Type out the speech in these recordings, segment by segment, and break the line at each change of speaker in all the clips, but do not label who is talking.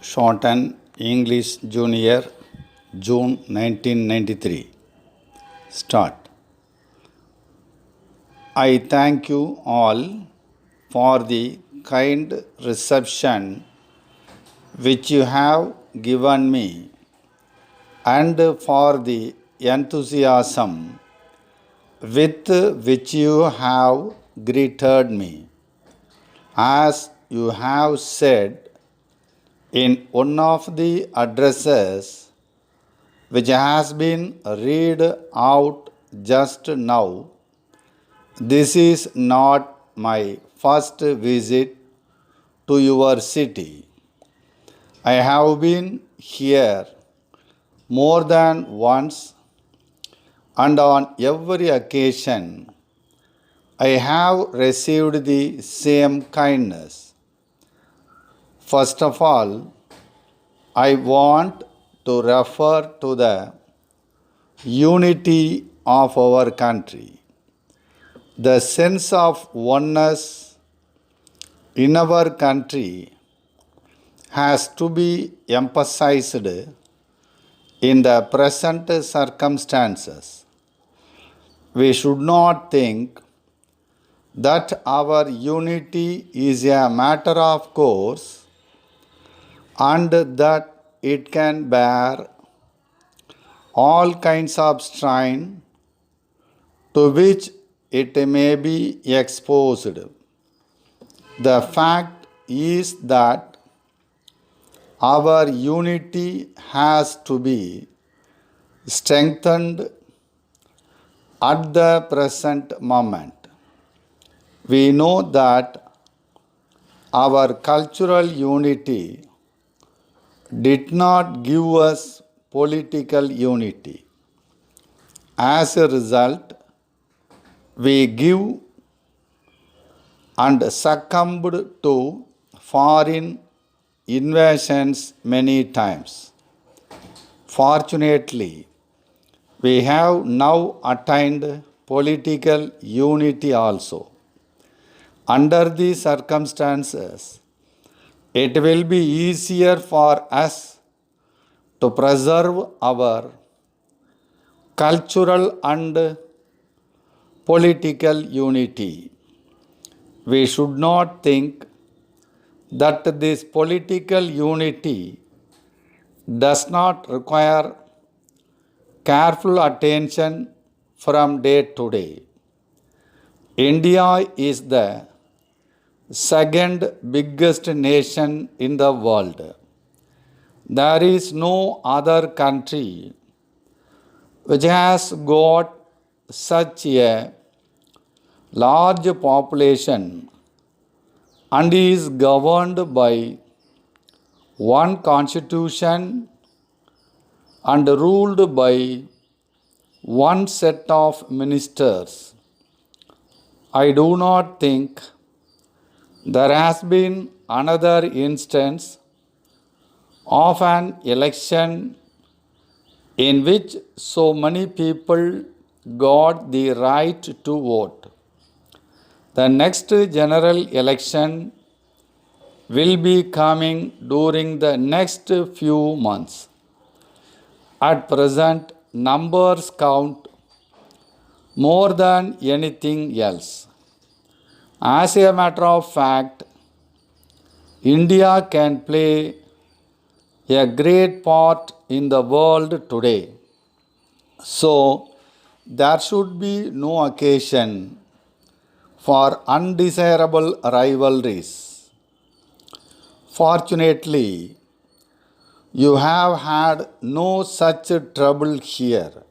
Shorten English Junior, June 1993. Start. I thank you all for the kind reception which you have given me and for the enthusiasm with which you have greeted me. As you have said in one of the addresses which has been read out just now, this is not my first visit to your city. I have been here more than once, and on every occasion I have received the same kindness. First of all, I want to refer to the unity of our country. The sense of oneness in our country has to be emphasized in the present circumstances. We should not think that our unity is a matter of course and that it can bear all kinds of strain to which it may be exposed. The fact is that our unity has to be strengthened at the present moment. We know that our cultural unity did not give us political unity. As a result, we give and succumbed to foreign invasions many times. Fortunately, we have now attained political unity also. Under these circumstances, it will be easier for us to preserve our cultural and political unity. We should not think that this political unity does not require careful attention from day to day. India is the second biggest nation in the world. There is no other country which has got such a large population and is governed by one constitution and ruled by one set of ministers. I do not think there has been another instance of an election in which so many people got the right to vote. The next general election will be coming during the next few months. At present, numbers count more than anything else. As a matter of fact, India can play a great part in the world today. So, there should be no occasion for undesirable rivalries. Fortunately, you have had no such trouble here.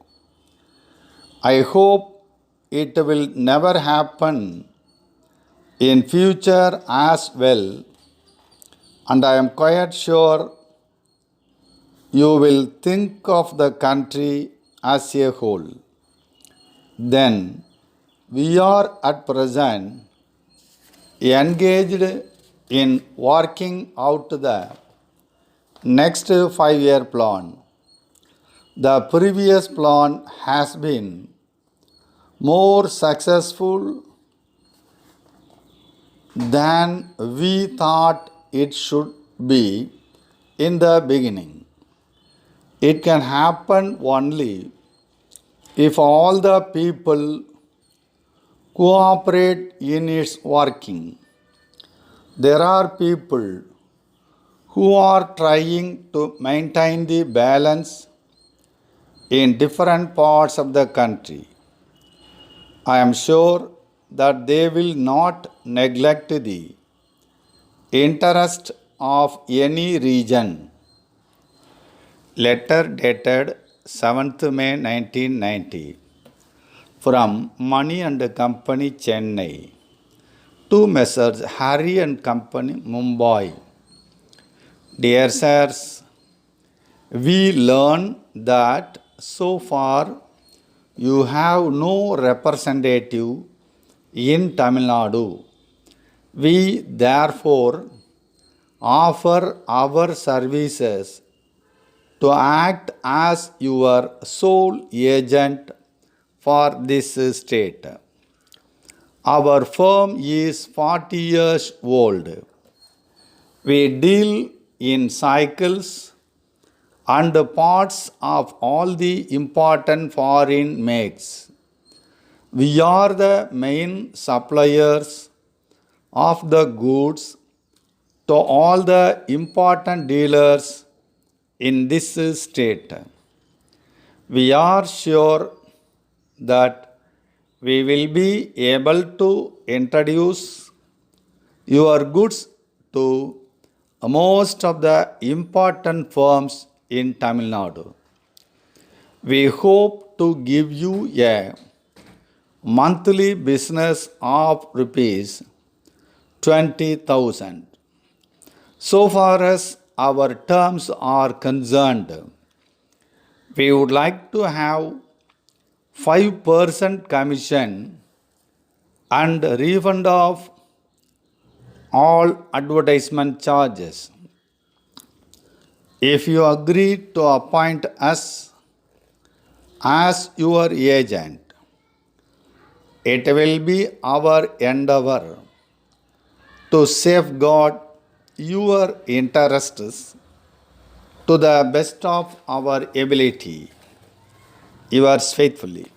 I hope it will never happen in future as well, and I am quite sure you will think of the country as a whole. Then, we are at present engaged in working out the next 5-year plan. The previous plan has been more successful than we thought it should be in the beginning. It can happen only if all the people cooperate in its working. There are people who are trying to maintain the balance in different parts of the country. I am sure that they will not neglect the interest of any region. Letter dated 7th May 1990 from Money and Company, Chennai, to Messrs. Harry and Company, Mumbai. Dear sirs, we learn that so far you have no representative in Tamil Nadu. We therefore offer our services to act as your sole agent for this state. Our firm is 40 years old. We deal in cycles and parts of all the important foreign makes. We are the main suppliers of the goods to all the important dealers in this state. We are sure that we will be able to introduce your goods to most of the important firms in Tamil Nadu. We hope to give you a monthly business of rupees 20,000. So far as our terms are concerned, we would like to have 5% commission and refund of all advertisement charges. If you agree to appoint us as your agent, it will be our endeavor to safeguard your interests to the best of our ability. Yours faithfully.